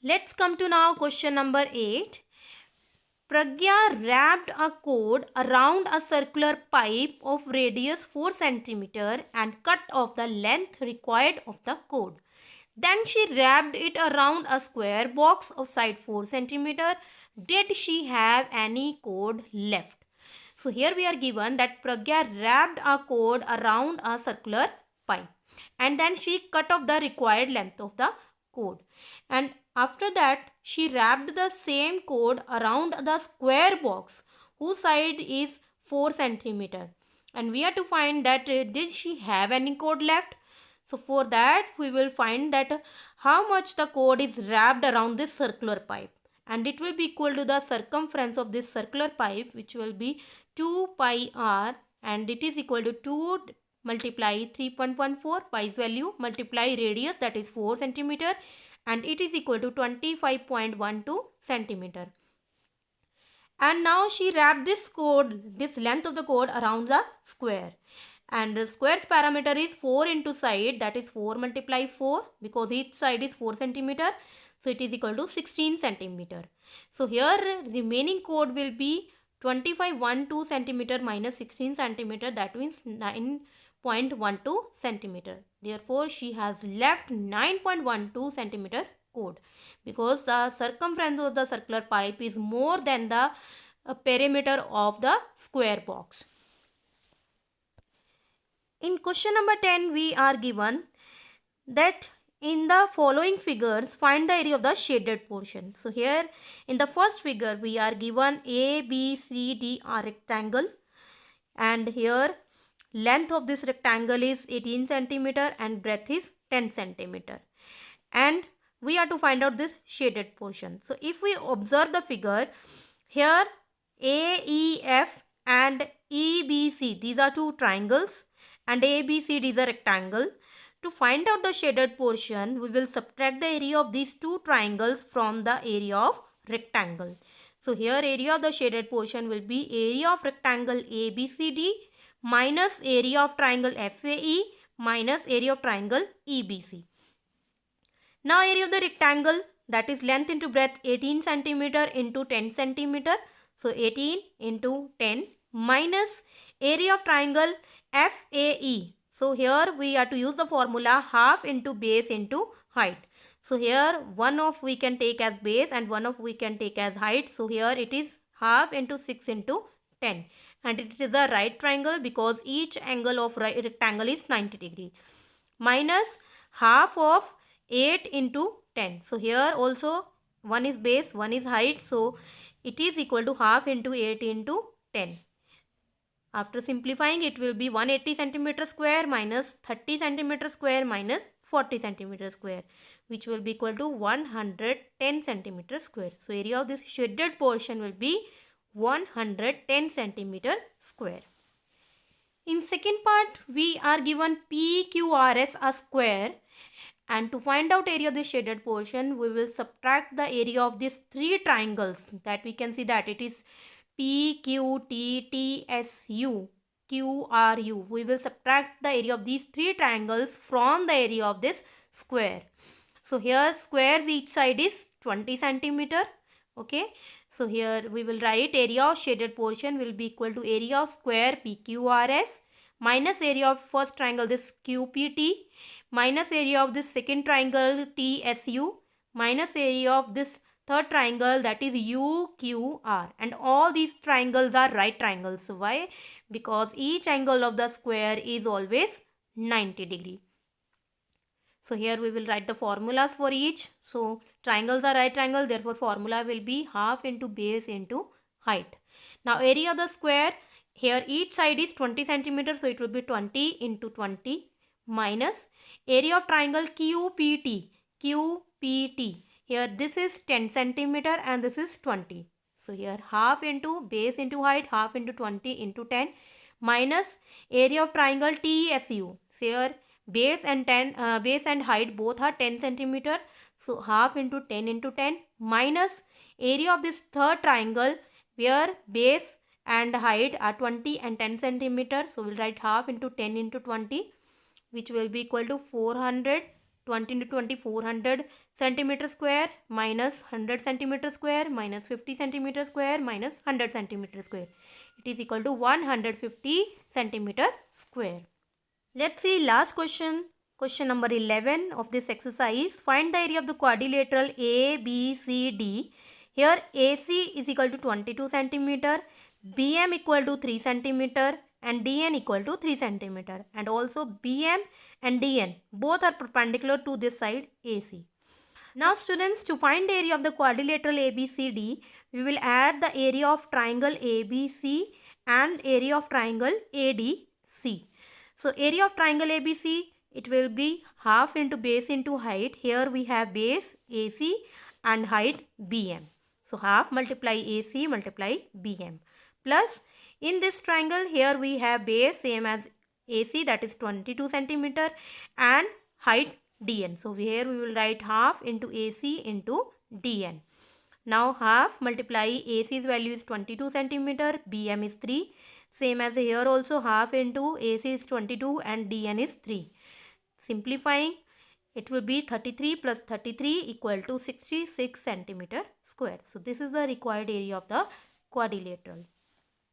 Let's come to now question number 8. Pragya wrapped a cord around a circular pipe of radius 4 cm and cut off the length required of the cord. Then she wrapped it around a square box of side 4 cm. Did she have any cord left? So here we are given that Pragya wrapped a cord around a circular pipe and then she cut off the required length of the cord. And after that she wrapped the same cord around the square box whose side is 4 cm. And we have to find that did she have any cord left? So for that we will find that how much the cord is wrapped around this circular pipe, and it will be equal to the circumference of this circular pipe, which will be 2 pi r, and it is equal to 2 multiply 3.14 pi's value multiply radius, that is 4 cm, and it is equal to 25.12 cm. And now she wrapped this length of the cord around the square, and the square's parameter is 4 into side, that is 4 multiply 4, because each side is 4 cm, so it is equal to 16 cm. So here remaining cord will be 25.12 cm minus 16 cm, that means 9.12 cm. Therefore she has left 9.12 cm cord, because the circumference of the circular pipe is more than the perimeter of the square box. In question number 10, we are given that in the following figures, find the area of the shaded portion. So here in the first figure, we are given A, B, C, D are rectangle, and here length of this rectangle is 18 cm and breadth is 10 cm. And we have to find out this shaded portion. So if we observe the figure, here AEF and EBC, these are two triangles, and ABCD is a rectangle. To find out the shaded portion, we will subtract the area of these two triangles from the area of rectangle. So here area of the shaded portion will be area of rectangle ABCD minus area of triangle FAE minus area of triangle EBC. Now area of the rectangle, that is length into breadth, 18 cm into 10 cm. So 18 into 10 minus area of triangle FAE. So here we have to use the formula half into base into height. So here one of we can take as base and one of we can take as height. So here it is half into 6 into 10. And it is a right triangle because each angle of rectangle is 90 degree. Minus half of 8 into 10. So here also one is base, one is height. So it is equal to half into 8 into 10. After simplifying, it will be 180 cm square minus 30 cm square minus 40 cm square, which will be equal to 110 cm square. So area of this shaded portion will be 110 cm square. In second part, we are given PQRS a square, and to find out area of the shaded portion, we will subtract the area of these three triangles, that we can see that it is PQTTSU QRU. We will subtract the area of these three triangles from the area of this square. So here squares each side is 20 cm. Okay. So here we will write area of shaded portion will be equal to area of square PQRS minus area of first triangle this QPT minus area of this second triangle TSU minus area of this third triangle, that is UQR, and all these triangles are right triangles. So why? Because each angle of the square is always 90 degree. So here we will write the formulas for each. So triangles are right triangle, therefore formula will be half into base into height. Now area of the square, here each side is 20 cm, so it will be 20 into 20 minus area of triangle QPT. Here this is 10 cm and this is 20. So here half into base into height, half into 20 into 10 minus area of triangle TSU. So here base and height both are 10 cm. So half into 10 into 10 minus area of this third triangle where base and height are 20 and 10 cm. So we'll write half into 10 into 20, which will be equal to 400 20 into 20 400 centimeter square minus 100 centimeter square minus 50 centimeter square minus 100 centimeter square. It is equal to 150 centimeter square. Let's see last question. Question number 11 of this exercise. Find the area of the quadrilateral ABCD. Here AC is equal to 22 centimeter, BM equal to 3 centimeter and DN equal to 3 centimeter. And also BM and DN both are perpendicular to this side AC. Now students, to find the area of the quadrilateral ABCD, we will add the area of triangle ABC and area of triangle ADC. So area of triangle ABC, it will be half into base into height. Here we have base AC and height BM. So half multiply AC multiply BM. Plus in this triangle here we have base same as AC, that is 22 centimeter, and height DN. So here we will write half into AC into DN. Now half multiply AC's value is 22 centimeter, BM is 3. Same as here also, half into AC is 22 and DN is 3. Simplifying, it will be 33 plus 33 equal to 66 centimeter square. So this is the required area of the quadrilateral.